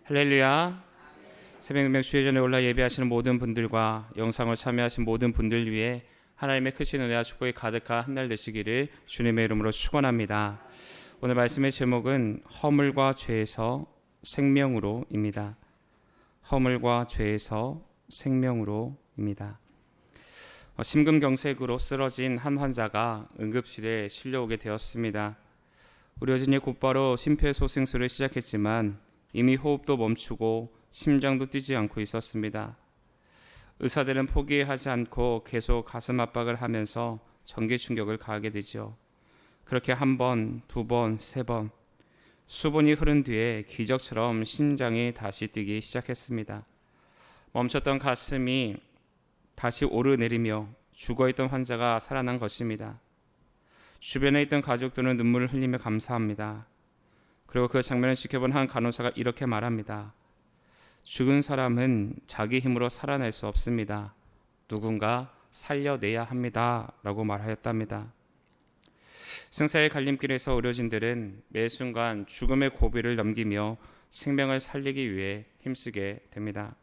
할렐루야. 새벽명 주일전에 올라 예배하시는 모든 분들과 영상을 참여하신 모든 분들 위해 하나님의 크신 은혜와 축복이 가득한 한 날 되시기를 주님의 이름으로 축원합니다. 오늘 말씀의 제목은 허물과 죄에서 생명으로입니다. 허물과 죄에서 생명으로입니다. 심근경색으로 쓰러진 한 환자가 응급실에 실려오게 되었습니다. 우리 여진이 곧바로 심폐소생술을 시작했지만 이미 호흡도 멈추고 심장도 뛰지 않고 있었습니다. 의사들은 포기하지 않고 계속 가슴 압박을 하면서 전기 충격을 가하게 되죠. 그렇게 한 번, 두 번, 세 번, 수분이 흐른 뒤에 기적처럼 심장이 다시 뛰기 시작했습니다. 멈췄던 가슴이 다시 오르내리며 죽어있던 환자가 살아난 것입니다. 주변에 있던 가족들은 눈물을 흘리며 감사합니다. 그리고 그 장면을 지켜본 한 간호사가 이렇게 말합니다. 죽은 사람은 자기 힘으로 살아날 수 없습니다. 누군가 살려내야 합니다. 라고 말하였답니다. 생사의 갈림길에서 의료진들은 매 순간 죽음의 고비를 넘기며 생명을 살리기 위해 힘쓰게 됩니다.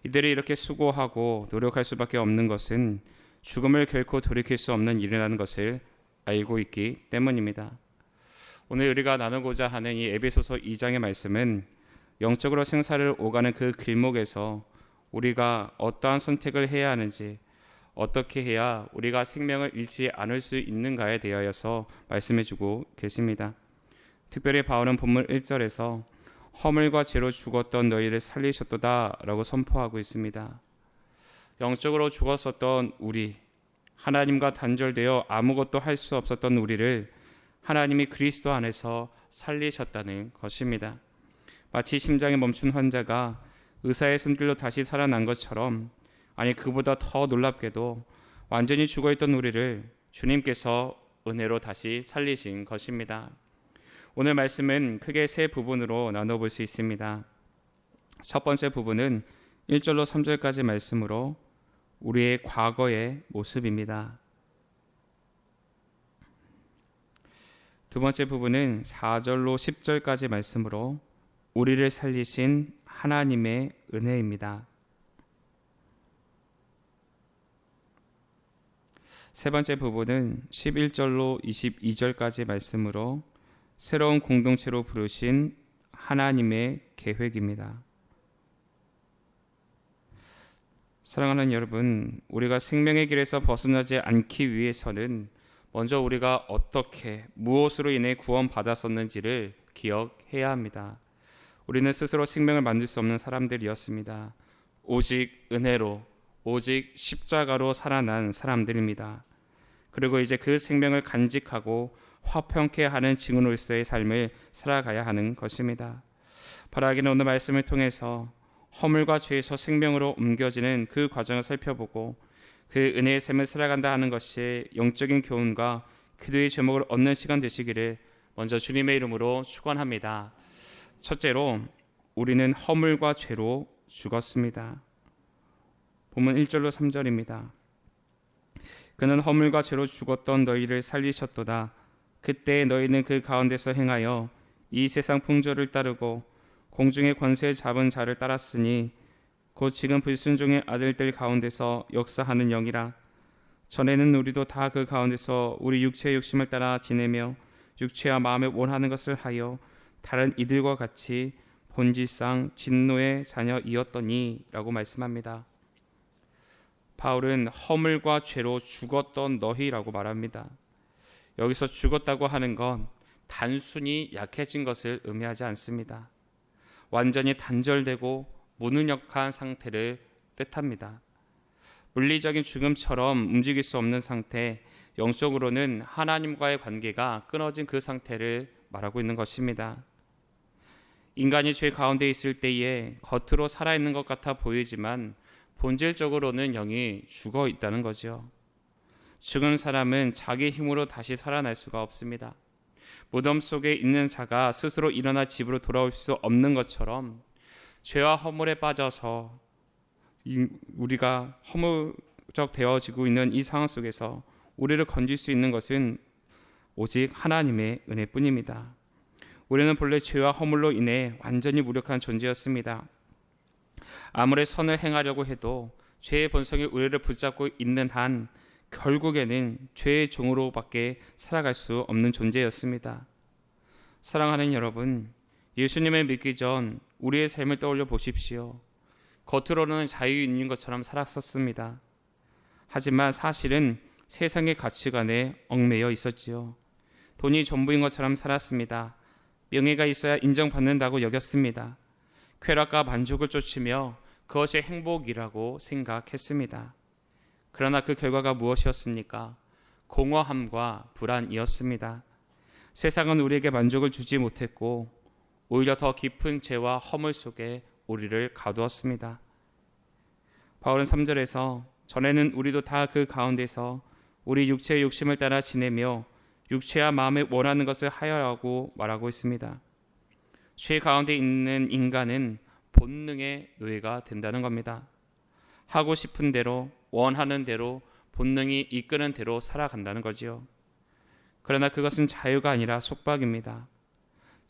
이들이 이렇게 수고하고 노력할 수밖에 없는 것은 죽음을 결코 돌이킬 수 없는 일이라는 것을 알고 있기 때문입니다. 오늘 우리가 나누고자 하는 이 에베소서 2장의 말씀은 영적으로 생사를 오가는 그 길목에서 우리가 어떠한 선택을 해야 하는지, 어떻게 해야 우리가 생명을 잃지 않을 수 있는가에 대하여서 말씀해주고 계십니다. 특별히 바울은 본문 1절에서 허물과 죄로 죽었던 너희를 살리셨도다 라고 선포하고 있습니다. 영적으로 죽었었던 우리, 하나님과 단절되어 아무것도 할 수 없었던 우리를 하나님이 그리스도 안에서 살리셨다는 것입니다. 마치 심장이 멈춘 환자가 의사의 손길로 다시 살아난 것처럼, 아니 그보다 더 놀랍게도 완전히 죽어있던 우리를 주님께서 은혜로 다시 살리신 것입니다. 오늘 말씀은 크게 세 부분으로 나눠볼 수 있습니다. 첫 번째 부분은 1절로 3절까지 말씀으로 우리의 과거의 모습입니다. 두 번째 부분은 4절로 10절까지 말씀으로 우리를 살리신 하나님의 은혜입니다. 세 번째 부분은 11절로 22절까지 말씀으로 새로운 공동체로 부르신 하나님의 계획입니다. 사랑하는 여러분, 우리가 생명의 길에서 벗어나지 않기 위해서는 먼저 우리가 어떻게, 무엇으로 인해 구원받았었는지를 기억해야 합니다. 우리는 스스로 생명을 만들 수 없는 사람들이었습니다. 오직 은혜로, 오직 십자가로 살아난 사람들입니다. 그리고 이제 그 생명을 간직하고 화평케 하는 증인으로서의 삶을 살아가야 하는 것입니다. 바라기는 오늘 말씀을 통해서 허물과 죄에서 생명으로 옮겨지는 그 과정을 살펴보고 그 은혜의 삶을 살아간다 하는 것이 영적인 교훈과 기도의 제목을 얻는 시간 되시기를 먼저 주님의 이름으로 축원합니다. 첫째로 우리는 허물과 죄로 죽었습니다. 본문 1절로 3절입니다. 그는 허물과 죄로 죽었던 너희를 살리셨도다. 그때 너희는 그 가운데서 행하여 이 세상 풍조를 따르고 공중의 권세를 잡은 자를 따랐으니 곧 지금 불순종의 아들들 가운데서 역사하는 영이라. 전에는 우리도 다 그 가운데서 우리 육체의 욕심을 따라 지내며 육체와 마음에 원하는 것을 하여 다른 이들과 같이 본질상 진노의 자녀이었더니 라고 말씀합니다. 바울은 허물과 죄로 죽었던 너희라고 말합니다. 여기서 죽었다고 하는 건 단순히 약해진 것을 의미하지 않습니다. 완전히 단절되고 무능력한 상태를 뜻합니다. 물리적인 죽음처럼 움직일 수 없는 상태, 영적으로는 하나님과의 관계가 끊어진 그 상태를 말하고 있는 것입니다. 인간이 죄 가운데 있을 때에 겉으로 살아있는 것 같아 보이지만 본질적으로는 영이 죽어 있다는 거죠. 죽은 사람은 자기 힘으로 다시 살아날 수가 없습니다. 무덤 속에 있는 자가 스스로 일어나 집으로 돌아올 수 없는 것처럼 죄와 허물에 빠져서 우리가 허물적 되어지고 있는 이 상황 속에서 우리를 건질 수 있는 것은 오직 하나님의 은혜뿐입니다. 우리는 본래 죄와 허물로 인해 완전히 무력한 존재였습니다. 아무리 선을 행하려고 해도 죄의 본성이 우리를 붙잡고 있는 한 결국에는 죄의 종으로밖에 살아갈 수 없는 존재였습니다. 사랑하는 여러분, 예수님을 믿기 전 우리의 삶을 떠올려 보십시오. 겉으로는 자유 있는 것처럼 살았었습니다. 하지만 사실은 세상의 가치관에 얽매여 있었지요. 돈이 전부인 것처럼 살았습니다. 명예가 있어야 인정받는다고 여겼습니다. 쾌락과 만족을 쫓으며 그것이 행복이라고 생각했습니다. 그러나 그 결과가 무엇이었습니까? 공허함과 불안이었습니다. 세상은 우리에게 만족을 주지 못했고 오히려 더 깊은 죄와 허물 속에 우리를 가두었습니다. 바울은 3절에서 전에는 우리도 다 그 가운데서 우리 육체의 욕심을 따라 지내며 육체와 마음에 원하는 것을 하여하고 말하고 있습니다. 죄 가운데 있는 인간은 본능의 노예가 된다는 겁니다. 하고 싶은 대로 원하는 대로 본능이 이끄는 대로 살아간다는 거지요. 그러나 그것은 자유가 아니라 속박입니다.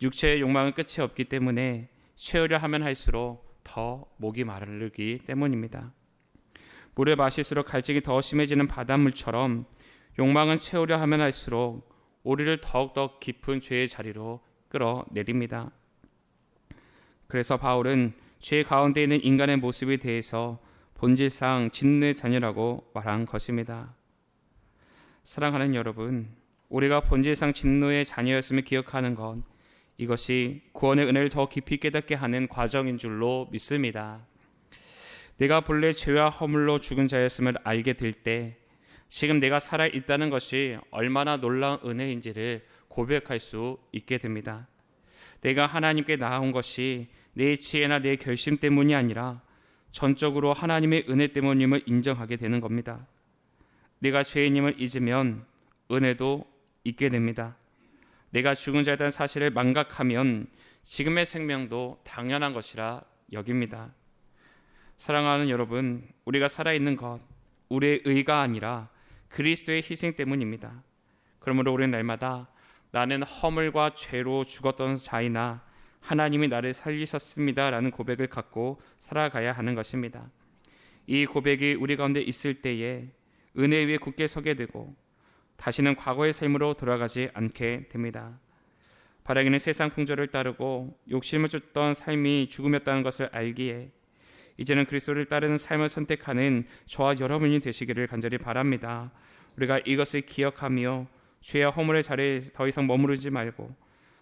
육체의 욕망은 끝이 없기 때문에 채우려 하면 할수록 더 목이 마르기 때문입니다. 물을 마실수록 갈증이 더 심해지는 바닷물처럼 욕망은 채우려 하면 할수록 우리를 더욱더 깊은 죄의 자리로 끌어내립니다. 그래서 바울은 죄 가운데 있는 인간의 모습에 대해서 본질상 진노의 자녀라고 말한 것입니다. 사랑하는 여러분, 우리가 본질상 진노의 자녀였음을 기억하는 것, 이것이 구원의 은혜를 더 깊이 깨닫게 하는 과정인 줄로 믿습니다. 내가 본래 죄와 허물로 죽은 자였음을 알게 될 때 지금 내가 살아있다는 것이 얼마나 놀라운 은혜인지를 고백할 수 있게 됩니다. 내가 하나님께 나아온 것이 내 지혜나 내 결심 때문이 아니라 전적으로 하나님의 은혜 때문임을 인정하게 되는 겁니다. 내가 죄인임을 잊으면 은혜도 잊게 됩니다. 내가 죽은 자였다는 사실을 망각하면 지금의 생명도 당연한 것이라 여깁니다. 사랑하는 여러분, 우리가 살아있는 것, 우리의 의가 아니라 그리스도의 희생 때문입니다. 그러므로 우리는 날마다 나는 허물과 죄로 죽었던 자이나 하나님이 나를 살리셨습니다 라는 고백을 갖고 살아가야 하는 것입니다. 이 고백이 우리 가운데 있을 때에 은혜 위에 굳게 서게 되고 다시는 과거의 삶으로 돌아가지 않게 됩니다. 바라기는 세상 풍조를 따르고 욕심을 쫓던 삶이 죽음이었다는 것을 알기에 이제는 그리스도를 따르는 삶을 선택하는 저와 여러분이 되시기를 간절히 바랍니다. 우리가 이것을 기억하며 죄와 허물의 자리에 더 이상 머무르지 말고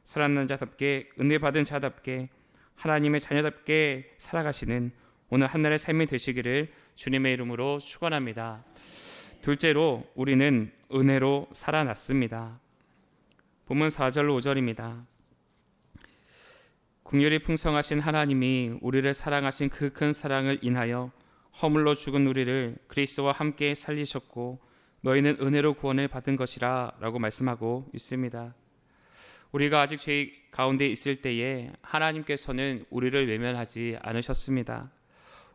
살아난 자답게 은혜 받은 자답게 하나님의 자녀답게 살아가시는 오늘 한날의 삶이 되시기를 주님의 이름으로 축원합니다. 둘째로 우리는 은혜로 살아났습니다. 본문 4절 5절입니다. 긍휼이 풍성하신 하나님이 우리를 사랑하신 그 큰 사랑을 인하여 허물로 죽은 우리를 그리스도와 함께 살리셨고 너희는 은혜로 구원을 받은 것이라 라고 말씀하고 있습니다. 우리가 아직 죄 가운데 있을 때에 하나님께서는 우리를 외면하지 않으셨습니다.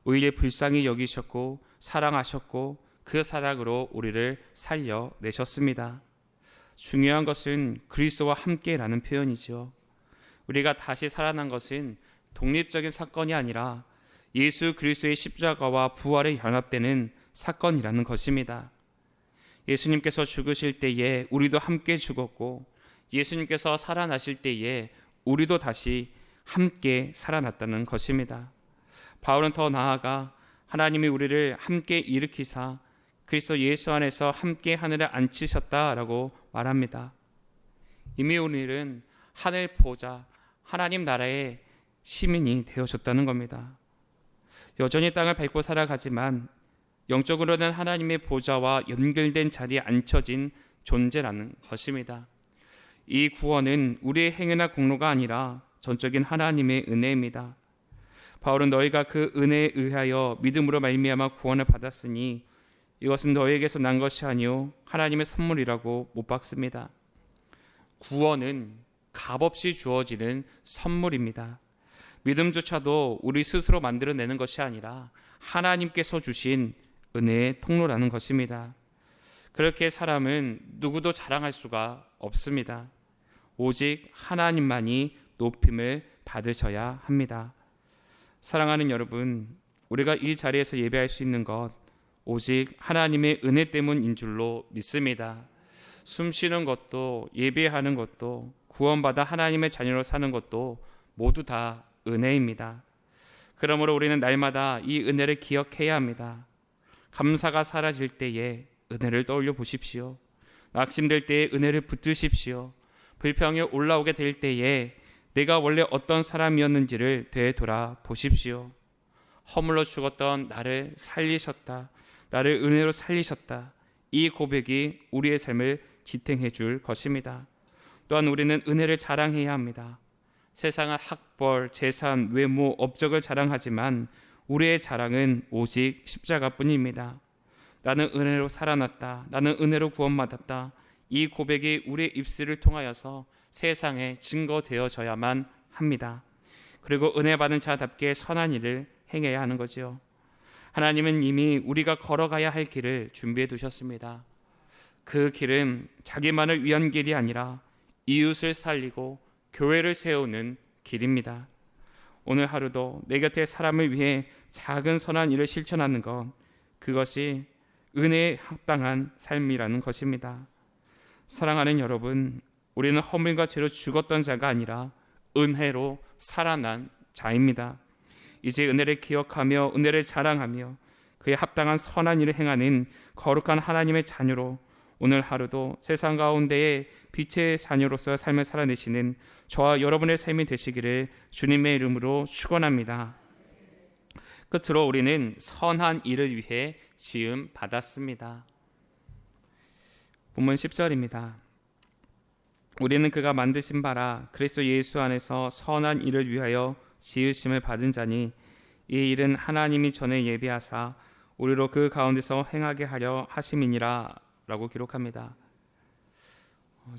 오히려 불쌍히 여기셨고 사랑하셨고 그 사랑으로 우리를 살려내셨습니다. 중요한 것은 그리스도와 함께라는 표현이죠. 우리가 다시 살아난 것은 독립적인 사건이 아니라 예수 그리스도의 십자가와 부활에 연합되는 사건이라는 것입니다. 예수님께서 죽으실 때에 우리도 함께 죽었고 예수님께서 살아나실 때에 우리도 다시 함께 살아났다는 것입니다. 바울은 더 나아가 하나님이 우리를 함께 일으키사 그리스도 예수 안에서 함께 하늘에 앉히셨다라고 말합니다. 이미 우리는 하늘 보좌 하나님 나라의 시민이 되어졌다는 겁니다. 여전히 땅을 밟고 살아가지만 영적으로는 하나님의 보좌와 연결된 자리에 앉혀진 존재라는 것입니다. 이 구원은 우리의 행위나 공로가 아니라 전적인 하나님의 은혜입니다. 바울은 너희가 그 은혜에 의하여 믿음으로 말미암아 구원을 받았으니 이것은 너희에게서 난 것이 아니요 하나님의 선물이라고 못 박습니다. 구원은 값없이 주어지는 선물입니다. 믿음조차도 우리 스스로 만들어내는 것이 아니라 하나님께서 주신 은혜의 통로라는 것입니다. 그렇게 사람은 누구도 자랑할 수가 없습니다. 오직 하나님만이 높임을 받으셔야 합니다. 사랑하는 여러분, 우리가 이 자리에서 예배할 수 있는 것 오직 하나님의 은혜 때문인 줄로 믿습니다. 숨 쉬는 것도, 예배하는 것도, 구원받아 하나님의 자녀로 사는 것도 모두 다 은혜입니다. 그러므로 우리는 날마다 이 은혜를 기억해야 합니다. 감사가 사라질 때에 은혜를 떠올려 보십시오. 낙심될 때에 은혜를 붙드십시오. 불평이 올라오게 될 때에 내가 원래 어떤 사람이었는지를 되돌아 보십시오. 허물러 죽었던 나를 살리셨다. 나를 은혜로 살리셨다. 이 고백이 우리의 삶을 지탱해 줄 것입니다. 또한 우리는 은혜를 자랑해야 합니다. 세상은 학벌, 재산, 외모, 업적을 자랑하지만 우리의 자랑은 오직 십자가뿐입니다. 나는 은혜로 살아났다. 나는 은혜로 구원받았다. 이 고백이 우리의 입술을 통하여서 세상에 증거되어져야만 합니다. 그리고 은혜 받은 자답게 선한 일을 행해야 하는 거지요. 하나님은 이미 우리가 걸어가야 할 길을 준비해 두셨습니다. 그 길은 자기만을 위한 길이 아니라 이웃을 살리고 교회를 세우는 길입니다. 오늘 하루도 내 곁에 사람을 위해 작은 선한 일을 실천하는 것, 그것이 은혜에 합당한 삶이라는 것입니다. 사랑하는 여러분, 우리는 허물과 죄로 죽었던 자가 아니라 은혜로 살아난 자입니다. 이제 은혜를 기억하며 은혜를 자랑하며 그에 합당한 선한 일을 행하는 거룩한 하나님의 자녀로 오늘 하루도 세상 가운데에 빛의 자녀로서 삶을 살아내시는 저와 여러분의 삶이 되시기를 주님의 이름으로 축원합니다. 끝으로 우리는 선한 일을 위해 지음 받았습니다. 본문 10절입니다. 우리는 그가 만드신 바라 그리스도 예수 안에서 선한 일을 위하여 지으심을 받은 자니 이 일은 하나님이 전에 예비하사 우리로 그 가운데서 행하게 하려 하심이니라 라고 기록합니다.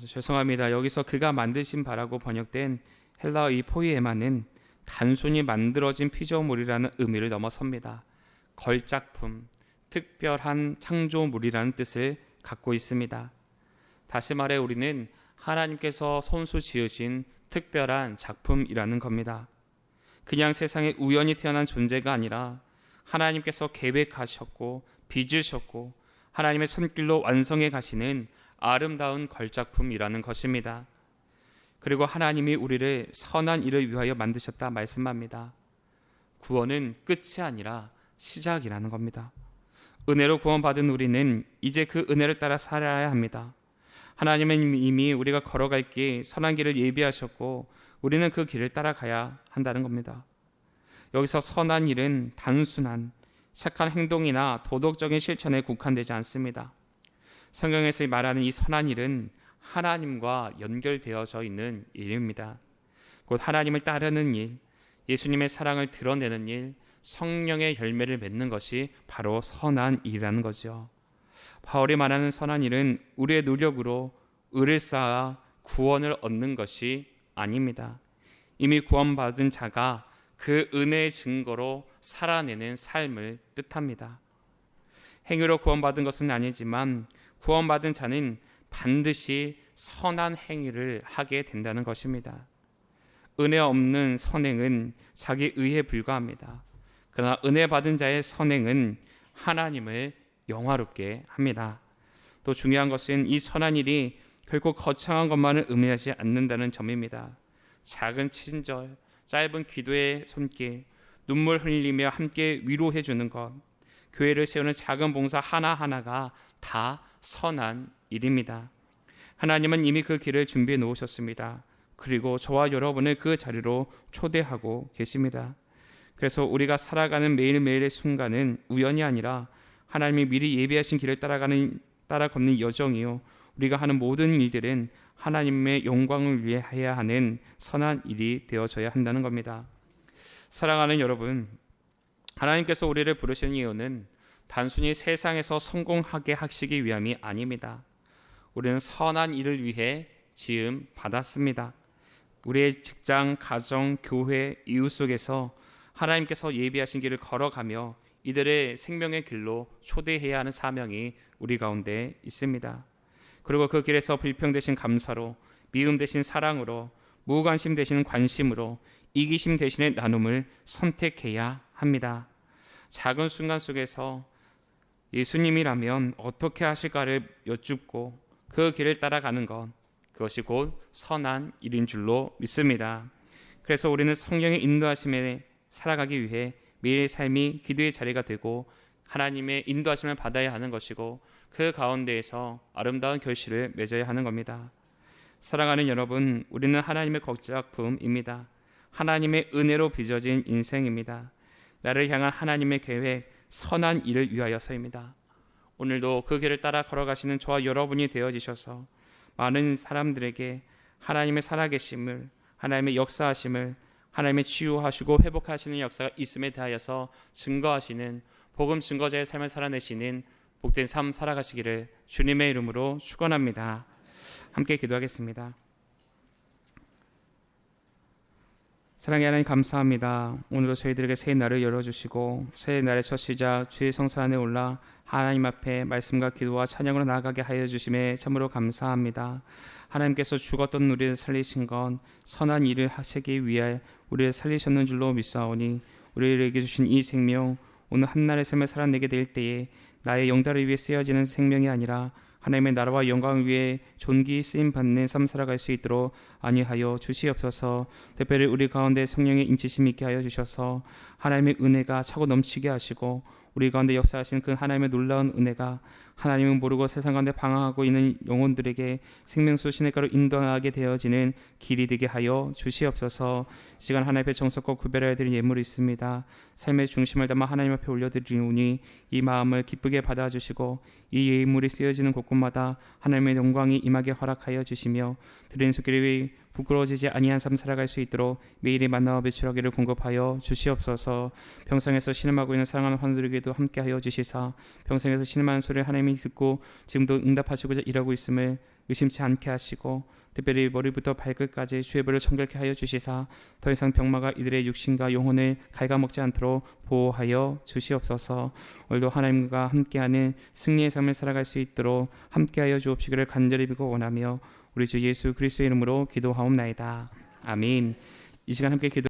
죄송합니다. 여기서 그가 만드신 바라고 번역된 헬라어 이 포이에마는 단순히 만들어진 피조물이라는 의미를 넘어섭니다. 걸작품, 특별한 창조물이라는 뜻을 갖고 있습니다. 다시 말해 우리는 하나님께서 손수 지으신 특별한 작품이라는 겁니다. 그냥 세상에 우연히 태어난 존재가 아니라 하나님께서 계획하셨고 빚으셨고 하나님의 손길로 완성해 가시는 아름다운 걸작품이라는 것입니다. 그리고 하나님이 우리를 선한 일을 위하여 만드셨다 말씀합니다. 구원은 끝이 아니라 시작이라는 겁니다. 은혜로 구원받은 우리는 이제 그 은혜를 따라 살아야 합니다. 하나님은 이미 우리가 걸어갈 길, 선한 길을 예비하셨고 우리는 그 길을 따라가야 한다는 겁니다. 여기서 선한 일은 단순한 착한 행동이나 도덕적인 실천에 국한되지 않습니다. 성경에서 말하는 이 선한 일은 하나님과 연결되어져 있는 일입니다. 곧 하나님을 따르는 일, 예수님의 사랑을 드러내는 일, 성령의 열매를 맺는 것이 바로 선한 일이라는 거죠. 바울이 말하는 선한 일은 우리의 노력으로 의를 쌓아 구원을 얻는 것이 아닙니다. 이미 구원받은 자가 그 은혜의 증거로 살아내는 삶을 뜻합니다. 행위로 구원받은 것은 아니지만 구원받은 자는 반드시 선한 행위를 하게 된다는 것입니다. 은혜 없는 선행은 자기 의에 불과합니다. 그러나 은혜 받은 자의 선행은 하나님을 영화롭게 합니다. 또 중요한 것은 이 선한 일이 결코 거창한 것만을 의미하지 않는다는 점입니다. 작은 친절, 짧은 기도의 손길, 눈물 흘리며 함께 위로해 주는 것, 교회를 세우는 작은 봉사 하나하나가 다 선한 일입니다. 하나님은 이미 그 길을 준비해 놓으셨습니다. 그리고 저와 여러분을 그 자리로 초대하고 계십니다. 그래서 우리가 살아가는 매일매일의 순간은 우연이 아니라 하나님이 미리 예비하신 길을 따라 걷는 여정이요, 우리가 하는 모든 일들은 하나님의 영광을 위해 해야 하는 선한 일이 되어져야 한다는 겁니다. 사랑하는 여러분, 하나님께서 우리를 부르신 이유는 단순히 세상에서 성공하게 하시기 위함이 아닙니다. 우리는 선한 일을 위해 지음 받았습니다. 우리의 직장, 가정, 교회, 이웃 속에서 하나님께서 예비하신 길을 걸어가며 이들의 생명의 길로 초대해야 하는 사명이 우리 가운데 있습니다. 그리고 그 길에서 불평되신 감사로 미움 대신 사랑으로, 무관심 대신 관심으로, 이기심 대신의 나눔을 선택해야 합니다. 작은 순간 속에서 예수님이라면 어떻게 하실까를 여쭙고 그 길을 따라가는 것, 그것이 곧 선한 일인 줄로 믿습니다. 그래서 우리는 성령의 인도하심에 살아가기 위해 매일의 삶이 기도의 자리가 되고 하나님의 인도하심을 받아야 하는 것이고, 그 가운데에서 아름다운 결실을 맺어야 하는 겁니다. 사랑하는 여러분, 우리는 하나님의 걸작품입니다. 하나님의 은혜로 빚어진 인생입니다. 나를 향한 하나님의 계획, 선한 일을 위하여서입니다. 오늘도 그 길을 따라 걸어가시는 저와 여러분이 되어지셔서 많은 사람들에게 하나님의 살아계심을, 하나님의 역사하심을, 하나님의 치유하시고 회복하시는 역사가 있음에 대하여서 증거하시는 복음 증거자의 삶을 살아내시는 복된 삶 살아가시기를 주님의 이름으로 축원합니다. 함께 기도하겠습니다. 사랑의 하나님, 감사합니다. 오늘도 저희들에게 새 날을 열어주시고 새 날의 첫 시작 주의 성소 안에 올라 하나님 앞에 말씀과 기도와 찬양으로 나아가게 하여 주심에 참으로 감사합니다. 하나님께서 죽었던 우리를 살리신 건 선한 일을 하시기 위해 우리를 살리셨는 줄로 믿사오니, 우리에게 주신 이 생명, 오늘 한날의 삶을 살아내게 될 때에 나의 영달을 위해 쓰여지는 생명이 아니라 하나님의 나라와 영광을 위해 존귀 쓰임 받는 삶 살아갈 수 있도록 안위하여 주시옵소서. 특별히 우리 가운데 성령의 인치심 있게 하여 주셔서 하나님의 은혜가 차고 넘치게 하시고, 우리 가운데 역사하신 그 하나님의 놀라운 은혜가 하나님을 모르고 세상 가운데 방황하고 있는 영혼들에게 생명수 시냇가로 인도하게 되어지는 길이 되게 하여 주시옵소서. 시간 하나님 앞에 정성껏 구별해야 될 예물이 있습니다. 삶의 중심을 담아 하나님 앞에 올려드리오니 이 마음을 기쁘게 받아주시고 이 예물이 쓰여지는 곳곳마다 하나님의 영광이 임하게 허락하여 주시며, 드리는 손길이 부끄러워지지 아니한 삶 살아갈 수 있도록 매일의 만나와 배출하기를 공급하여 주시옵소서. 평생에서 신음하고 있는 사랑하는 환우들에게도 함께하여 주시사 평생에서 신음하는 소리를 하나님이 듣고 지금도 응답하시고자 일하고 있음을 의심치 않게 하시고, 특별히 머리부터 발끝까지 주의 벌을 청결케 하여 주시사 더 이상 병마가 이들의 육신과 영혼을 갉아먹지 않도록 보호하여 주시옵소서. 오늘도 하나님과 함께하는 승리의 삶을 살아갈 수 있도록 함께하여 주옵시기를 간절히 비고 원하며 우리 주 예수 그리스도의 이름으로 기도하옵나이다. 아멘. 이 시간 함께 기도